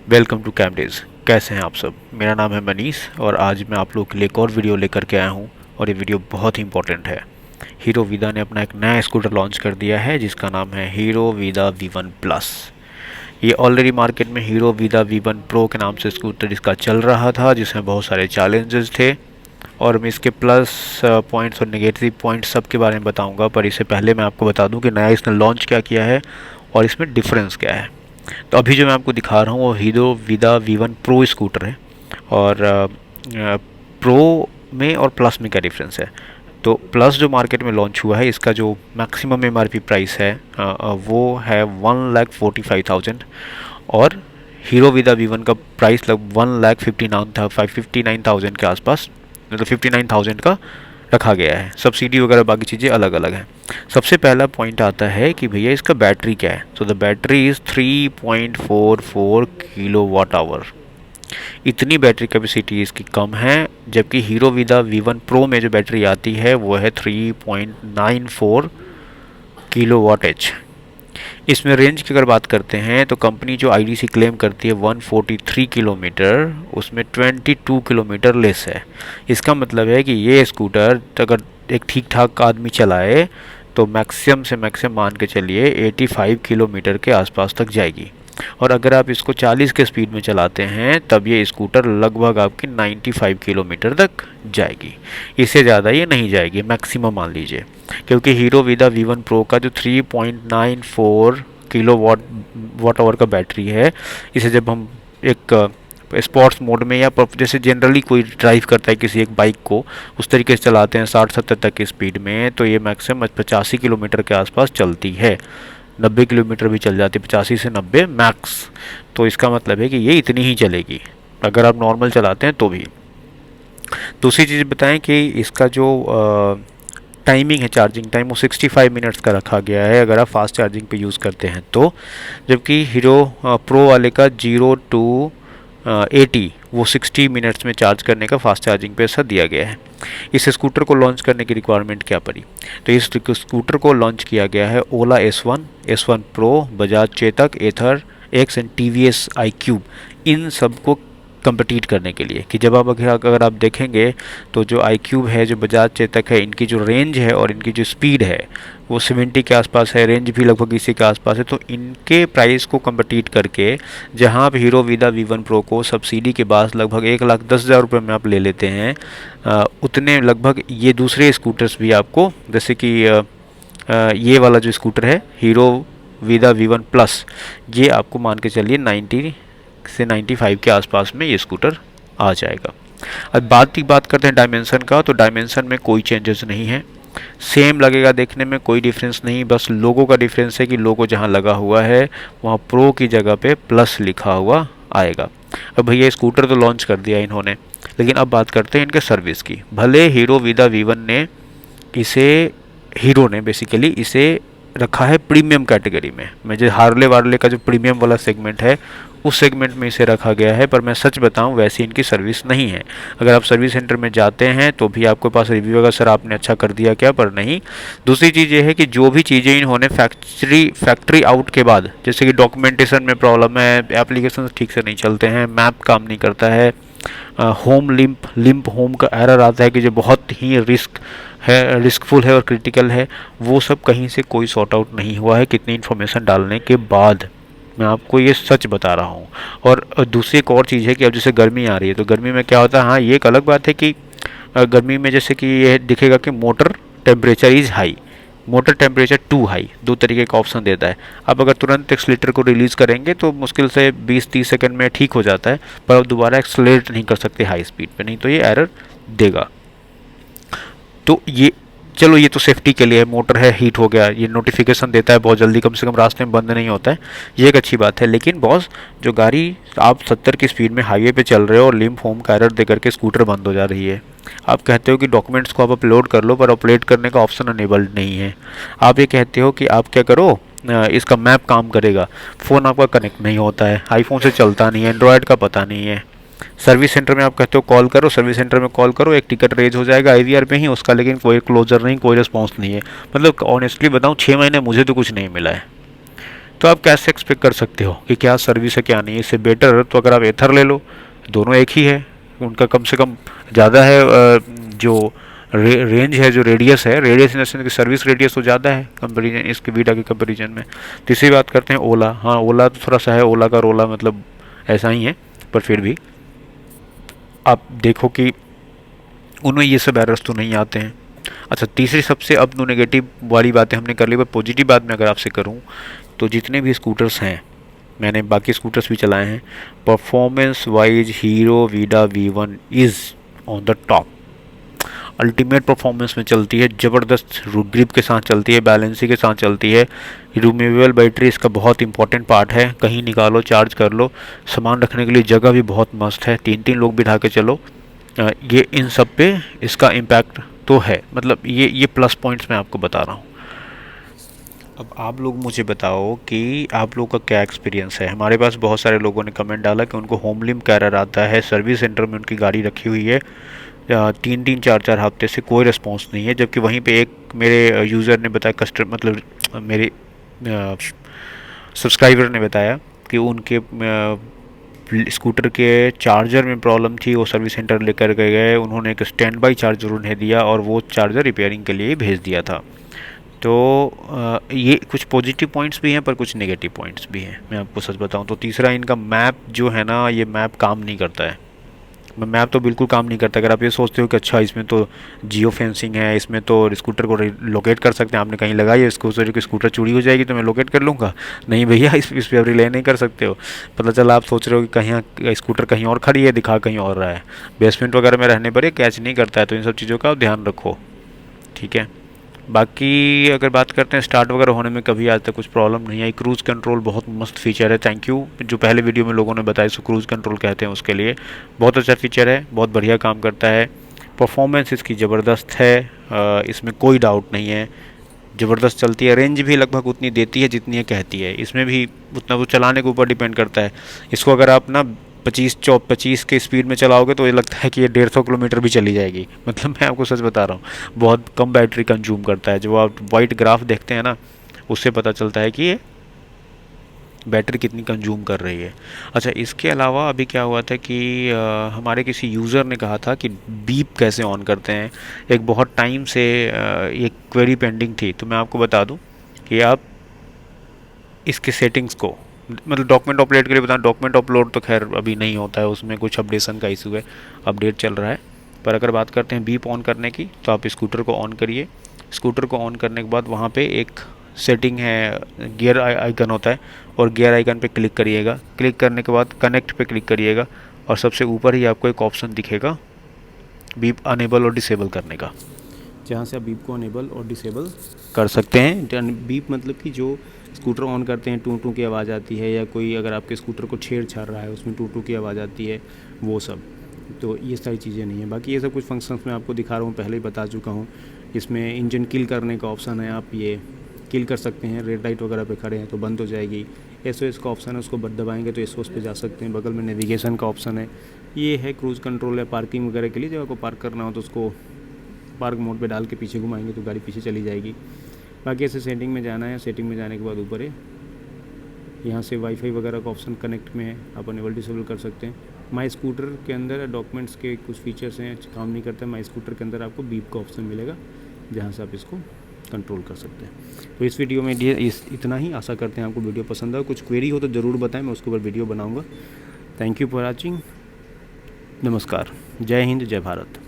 Welcome to कैमडेज। कैसे हैं आप सब? मेरा नाम है मनीष और आज मैं आप लोगों के लिए एक और वीडियो लेकर के आया हूं और ये वीडियो बहुत ही इंपॉर्टेंट है। हीरो वीदा ने अपना एक नया स्कूटर लॉन्च कर दिया है जिसका नाम है हीरो वीदा V1 प्लस। ये ऑलरेडी मार्केट में हीरो वीदा V1 प्रो के नाम से स्कूटर इसका चल रहा था, जिसमें बहुत सारे चैलेंजेस थे और मैं इसके प्लस पॉइंट्स और नेगेटिव पॉइंट्स सब के बारे में बताऊंगा। पर इससे पहले मैं आपको बता दूं कि नया इसने लॉन्च क्या किया है और इसमें डिफरेंस क्या है। तो अभी जो मैं आपको दिखा रहा हूँ वो हीरो वीदा V1 प्रो स्कूटर है और प्रो में और प्लस में क्या डिफरेंस है। तो प्लस जो मार्केट में लॉन्च हुआ है इसका जो मैक्सिमम MRP प्राइस है वो है 1,45,000 और हीरो वीदा V1 का प्राइस लग 1,59,000 के आसपास, मतलब 59,000 का रखा गया है। सब्सिडी वगैरह बाकी चीज़ें अलग अलग हैं। सबसे पहला पॉइंट आता है कि भैया इसका बैटरी क्या है। तो the battery is 3.44 kilowatt hour. इतनी बैटरी कैपेसिटी इसकी कम है, जबकि हीरो वीदा V1 प्रो में जो बैटरी आती है वो है 3.94 किलोवाट एच। इसमें रेंज की अगर बात करते हैं तो कंपनी जो IDC क्लेम करती है 143 किलोमीटर, उसमें 22 किलोमीटर लेस है। इसका मतलब है कि ये स्कूटर अगर एक ठीक ठाक आदमी चलाए तो मैक्सिमम से मैक्सिमम मान के चलिए 85 किलोमीटर के आसपास तक जाएगी। और अगर आप इसको 40 के स्पीड में चलाते हैं तब ये स्कूटर लगभग आपकी 95 किलोमीटर तक जाएगी। इससे ज़्यादा ये नहीं जाएगी, मैक्सिमम मान लीजिए। क्योंकि हीरो वीदा V1 प्रो का जो 3.94 किलोवाट आवर का बैटरी है, इसे जब हम एक स्पोर्ट्स मोड में या जैसे जनरली कोई ड्राइव करता है किसी एक बाइक को, उस तरीके से चलाते हैं 60-70 तक की स्पीड में, तो ये मैक्सिमम 85 किलोमीटर के आसपास चलती है। 90 किलोमीटर भी चल जाती है, 85 से 90 मैक्स। तो इसका मतलब है कि ये इतनी ही चलेगी अगर आप नॉर्मल चलाते हैं तो भी। दूसरी चीज़ बताएं कि इसका जो टाइमिंग है, चार्जिंग टाइम, वो 65 मिनट्स का रखा गया है अगर आप फास्ट चार्जिंग पे यूज़ करते हैं तो। जबकि हीरो प्रो वाले का 0 to 80 वो 60 मिनट्स में चार्ज करने का फास्ट चार्जिंग पे ऐसा दिया गया है। इस स्कूटर को लॉन्च करने की रिक्वायरमेंट क्या पड़ी? तो इस स्कूटर को लॉन्च किया गया है Ola S1 pro, Bajaj Chetak, Ather X and TVS iQube, इन सब को कम्पीट करने के लिए। कि जब आप अगर आप देखेंगे तो जो iQube है, जो बजाज चेतक है, इनकी जो रेंज है और इनकी जो स्पीड है वो 70 के आसपास है, रेंज भी लगभग इसी के आसपास है। तो इनके प्राइस को कम्पीट करके जहां आप हीरो वीदा V1 प्रो को सब्सिडी के बाद लगभग 1,10,000 रुपये में आप ले लेते हैं, उतने लगभग ये दूसरे स्कूटर्स भी आपको, जैसे कि ये वाला जो स्कूटर है हीरो वीदा V1 प्लस, ये आपको मान के चलिए 90 से 95 के आसपास में ये स्कूटर आ जाएगा। अब बात करते हैं डायमेंशन का। तो डायमेंशन में कोई चेंजेस नहीं है, सेम लगेगा देखने में, कोई डिफरेंस नहीं। बस लोगो का डिफरेंस है कि लोगो जहाँ लगा हुआ है वहाँ प्रो की जगह पे प्लस लिखा हुआ आएगा। अब भैया स्कूटर तो लॉन्च कर दिया इन्होंने, लेकिन अब बात करते हैं इनके सर्विस की। भले हीरो वीदा V1 ने हीरो ने बेसिकली इसे रखा है प्रीमियम कैटेगरी में जो हार्ले वार्ले का जो प्रीमियम वाला सेगमेंट है उस सेगमेंट में इसे रखा गया है, पर मैं सच बताऊं वैसी इनकी सर्विस नहीं है। अगर आप सर्विस सेंटर में जाते हैं तो भी आपके पास रिव्यू होगा, सर आपने अच्छा कर दिया क्या, पर नहीं। दूसरी चीज़ ये है कि जो भी चीज़ें इन्होंने फैक्ट्री आउट के बाद, जैसे कि डॉक्यूमेंटेशन में प्रॉब्लम है, एप्लीकेशन ठीक से नहीं चलते हैं, मैप काम नहीं करता है, होम लिंप होम का एरर आता है कि जो बहुत ही रिस्कफुल है और क्रिटिकल है, वो सब कहीं से कोई सॉर्ट आउट नहीं हुआ है कितनी इन्फॉर्मेशन डालने के बाद। मैं आपको ये सच बता रहा हूँ। और दूसरी एक और चीज़ है कि अब जैसे गर्मी आ रही है तो गर्मी में क्या होता है, हाँ ये एक अलग बात है कि गर्मी में जैसे कि ये दिखेगा कि motor temperature is high, motor temperature too high, दो तरीके का ऑप्शन देता है। आप अगर तुरंत एक्सलेटर को रिलीज़ करेंगे तो मुश्किल से 20-30 सेकंड में ठीक हो जाता है, पर आप दोबारा एक्सलेट नहीं कर सकते हाई स्पीड पे, नहीं तो ये एरर देगा। तो ये चलो ये तो सेफ्टी के लिए है, मोटर है हीट हो गया, ये नोटिफिकेशन देता है बहुत जल्दी, कम से कम रास्ते में बंद नहीं होता है, ये एक अच्छी बात है। लेकिन बॉस, जो गाड़ी आप 70 की स्पीड में हाईवे पे चल रहे हो और लिम्प होम का एरर दे करके स्कूटर बंद हो जा रही है, आप कहते हो कि डॉक्यूमेंट्स को आप अपलोड कर लो, पर अपलोड करने का ऑप्शन अनेबल्ड नहीं है। आप ये कहते हो कि आप क्या करो, इसका मैप काम करेगा, फ़ोन आपका कनेक्ट नहीं होता है, आईफोन से चलता नहीं है, एंड्रॉयड का पता नहीं है। सर्विस सेंटर में आप कहते हो कॉल करो, सर्विस सेंटर में कॉल करो, एक टिकट रेज हो जाएगा IVR पे ही उसका, लेकिन कोई क्लोजर नहीं, कोई रिस्पॉन्स नहीं है। मतलब ऑनेस्टली बताऊं 6 महीने मुझे तो कुछ नहीं मिला है। तो आप कैसे एक्सपेक्ट कर सकते हो कि क्या सर्विस है क्या नहीं। इससे बेटर तो अगर आप एथर ले लो, दोनों एक ही है, उनका कम से कम ज़्यादा है जो रेंज है, जो रेडियस है, रेडियस इन द सेंस की सर्विस रेडियस तो ज़्यादा है कंपेरिजन इसके वीडा के कंपेरिजन में। तीसरी बात करते हैं ओला। हाँ, ओला तो थोड़ा सा है, ओला का रोला मतलब ऐसा ही है, पर फिर भी आप देखो कि उनमें ये सब एरर्स तो नहीं आते हैं। अच्छा, तीसरी सबसे, अब तो नेगेटिव वाली बातें हमने कर ली, पर पॉजिटिव बात मैं अगर आपसे करूं तो जितने भी स्कूटर्स हैं, मैंने बाकी स्कूटर्स भी चलाए हैं, performance wise hero Vida V1 is on the top. Ultimate performance में चलती है, ज़बरदस्त ग्रिप के साथ चलती है, बैलेंसी के साथ चलती है। रिमूवेबल बैटरी इसका बहुत इंपॉर्टेंट पार्ट है, कहीं निकालो चार्ज कर लो, सामान रखने के लिए जगह भी बहुत मस्त है, 3-3 लोग बिठा के चलो। ये इन सब पे इसका इम्पैक्ट तो है, मतलब ये प्लस पॉइंट्स मैं आपको बता रहा हूँ। अब आप लोग मुझे बताओ कि आप लोग का क्या एक्सपीरियंस है। हमारे पास बहुत सारे लोगों ने कमेंट डाला कि उनको होमलिम कैरर आता है, सर्विस सेंटर में उनकी गाड़ी रखी हुई है, 3-3 4-4 हफ्ते से कोई रिस्पॉन्स नहीं है। जबकि वहीं पे एक मेरे यूज़र ने बताया, कस्टमर मतलब मेरे सब्सक्राइबर ने बताया कि उनके स्कूटर के चार्जर में प्रॉब्लम थी, वो सर्विस सेंटर लेकर के गए, उन्होंने एक स्टैंड बाई चार्जर उन्हें दिया और वो चार्जर रिपेयरिंग के लिए भेज दिया था। तो ये कुछ पॉजिटिव पॉइंट्स भी हैं पर कुछ नेगेटिव पॉइंट्स भी हैं, मैं आपको सच बताऊं तो। तीसरा, इनका मैप जो है ना, ये मैप काम नहीं करता है। मैप तो बिल्कुल काम नहीं करता। अगर आप ये सोचते हो कि अच्छा इसमें तो जियो फेंसिंग है, इसमें तो स्कूटर को लोकेट कर सकते हैं, आपने कहीं लगाई है स्कूटर चोरी हो जाएगी तो मैं लोकेट कर लूँगा, नहीं भैया, इस पर आप रिले नहीं कर सकते हो। पता चला आप सोच रहे हो कि कहीं स्कूटर कहीं और खड़ी है, दिखा कहीं और रहा है, बेसमेंट वगैरह में रहने पर ये कैच नहीं करता है। तो इन सब चीज़ों का ध्यान रखो, ठीक है। बाकी अगर बात करते हैं स्टार्ट वगैरह होने में कभी आज तक कुछ प्रॉब्लम नहीं आई। क्रूज़ कंट्रोल बहुत मस्त फीचर है, थैंक यू जो पहले वीडियो में लोगों ने बताया इसको क्रूज़ कंट्रोल कहते हैं, उसके लिए बहुत अच्छा फीचर है, बहुत बढ़िया काम करता है। परफॉर्मेंस इसकी ज़बरदस्त है, इसमें कोई डाउट नहीं है, ज़बरदस्त चलती है। रेंज भी लगभग उतनी देती है जितनी ये कहती है, इसमें भी उतना वो चलाने के ऊपर डिपेंड करता है। इसको अगर आप ना 25 के स्पीड में चलाओगे तो ये लगता है कि ये 150 किलोमीटर भी चली जाएगी, मतलब मैं आपको सच बता रहा हूँ, बहुत कम बैटरी कंज्यूम करता है। जब आप वाइट ग्राफ देखते हैं ना, उससे पता चलता है कि ये बैटरी कितनी कंज्यूम कर रही है। अच्छा, इसके अलावा अभी क्या हुआ था कि हमारे किसी यूज़र ने कहा था कि बीप कैसे ऑन करते हैं। एक बहुत टाइम से ये क्वेरी पेंडिंग थी, तो मैं आपको बता दूं कि आप इसके सेटिंग्स को, मतलब डॉक्यूमेंट अपलोड के लिए बताएं, डॉक्यूमेंट अपलोड तो खैर अभी नहीं होता है, उसमें कुछ अपडेशन का इशू है, अपडेट चल रहा है। पर अगर बात करते हैं बीप ऑन करने की, तो आप स्कूटर को ऑन करिए। स्कूटर को ऑन करने के बाद वहाँ पे एक सेटिंग है, गियर आइकन होता है, और गियर आइकन पे क्लिक करिएगा। क्लिक करने के बाद कनेक्ट पे क्लिक करिएगा और सबसे ऊपर ही आपको एक ऑप्शन दिखेगा बीप अनेबल और डिसेबल करने का, जहाँ से आप बीप को अनेबल और डिसेबल कर सकते हैं। बीप मतलब कि जो स्कूटर ऑन करते हैं टू टू की आवाज़ आती है, या कोई अगर आपके स्कूटर को छेड़छाड़ रहा है उसमें टू टू की आवाज़ आती है, वो सब। तो ये सारी चीज़ें नहीं है। बाकी ये सब कुछ फंक्शंस मैं आपको दिखा रहा हूँ, पहले ही बता चुका हूँ। इसमें इंजन किल करने का ऑप्शन है, आप ये किल कर सकते हैं। रेड लाइट वगैरह पे खड़े हैं तो बंद हो जाएगी। SOS का ऑप्शन है, उसको दबाएंगे तो SOS पे जा सकते हैं। बगल में नेविगेशन का ऑप्शन है। ये है क्रूज़ कंट्रोल है पार्किंग वगैरह के लिए, जब आपको पार्क करना हो तो उसको पार्क मोड पे डाल के पीछे घुमाएंगे तो गाड़ी पीछे चली जाएगी। बाकी ऐसे सेटिंग में जाना है, सेटिंग में जाने के बाद ऊपर है, यहाँ से वाईफाई वगैरह का ऑप्शन कनेक्ट में है, आप अनेबल डिसेबल कर सकते हैं। माई स्कूटर के अंदर डॉक्यूमेंट्स के कुछ फीचर्स हैं, काम नहीं करते। माई स्कूटर के अंदर आपको बीप का ऑप्शन मिलेगा, जहाँ से आप इसको कंट्रोल कर सकते हैं। तो इस वीडियो में इतना ही, आशा करते हैं आपको वीडियो पसंद आए। कुछ क्वेरी हो तो ज़रूर बताएं, मैं उसके ऊपर वीडियो बनाऊँगा। थैंक यू फॉर वॉचिंग, नमस्कार, जय हिंद, जय भारत।